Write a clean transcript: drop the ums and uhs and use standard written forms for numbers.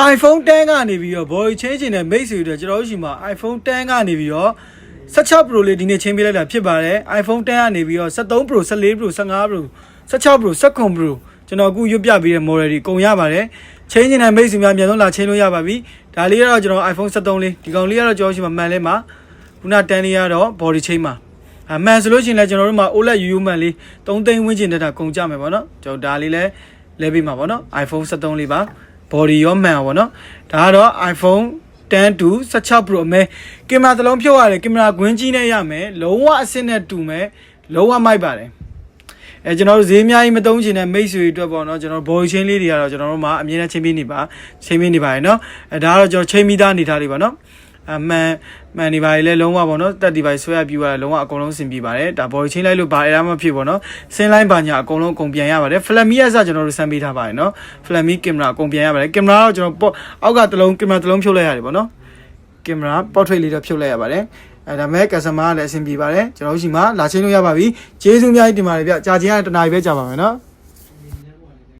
iPhone 10ကနေပြီးတော့ body change နဲ့ မိတ်ဆွေတွေကျွန်တော်တို့ရှိမှာ iPhone 10ကနေပြီးတော့16 Pro လေးဒီနေ့ချင်းပေးလိုက်တာဖြစ်ပါတယ် iPhone 10ကနေပြီးတော့13 Pro 14 Pro 15 Pro 16 Pro 19 Pro ကျွန်တော်အခုရွတ်ပြပေးတဲ့ model တွေကုန်ရပါတယ်ချင်းနဲ့မိတ်ဆွေများအများဆုံးလာချင်းလို့ရပါပြီဒါလေးကတော့ကျွန်တော် iPhone 13လေးဒီကောင်လေးကတော့ကျွန်တော်ရှိမှာမှန်လဲမှာခုန10လေးကတော့ body change မှာအမှန်ဆိုလို့ရှိရင်လည်းကျွန်တော်တို့မှာ OLED UU မှန်လေး3သိန်းဝန်းကျင်တက်တာကုန်ကြမယ်ပေါ့နော်ကျွန်တော်ဒါလေးလည်းလဲပေးမှာပေါ့နော် iPhone 13လေးပါ body ရောမှန်ပါပေါ့နော်ဒါကတော့ iPhone 10 to 16 Pro အမဲကင်မရာတစ်လုံးဖြုတ်ရတယ်ကင်မရာကွင်းကြီးနဲ့ရမယ်လုံးဝအဆင့်နဲ့တူမယ်လုံးဝမိုက်ပါတယ်ကျွန်တော်တို့ဈေးအများကြီးမသုံးချင်တဲ့မိတ်ဆွေတွေအတွက်ပေါ့နော်ကျွန်တော် body chain လေးတွေကတော့ကျွန်တော်တို့မှာအမြဲတမ်းချိန်ပေးနေပါချိန်ပေးနေပါတယ်နော်ဒါကတော့ကျွန်တော်ချိန်ပြီးသားအနေထားလေးပါနော်မှန်နေပါလေလုံးဝပေါ့နော်တက်ဒီပိုင်းဆွဲရပြူရလုံးဝအကုန်လုံးဆင်ပြေပါတယ်ဒါ body chain လိုက်လို့ဘာအရာမှဖြစ်ပေါ့နော်ဆင်းလိုင်းပါညာအကုန်လုံးအကုန်ပြန်ရပါတယ် Flammy အစကျွန်တော်တို့ဆန်းပေးထားပါတယ်နော် Flammy ကင်မရာအကုန်ပြန်ရပါတယ်ကင်မရာတော့ကျွန်တော်အောက်ကတစ်လုံးကင်မရာတစ်လုံးဖြုတ်လိုက်ရတယ်ပေါ့နော်ကင်မရာ portrait လေးတော့ဖြုတ်လိုက်ရပါတယ်ဒါမဲ့ customer ကလည်းအဆင်ပြေပါတယ်ကျွန်တော်တို့ရှိမှလာချင်းလို့ရပါပြီကျေးဇူးအများကြီးတင်ပါတယ်ဗျကြာချင်းကတနားရီပဲကြာပါမယ်နော်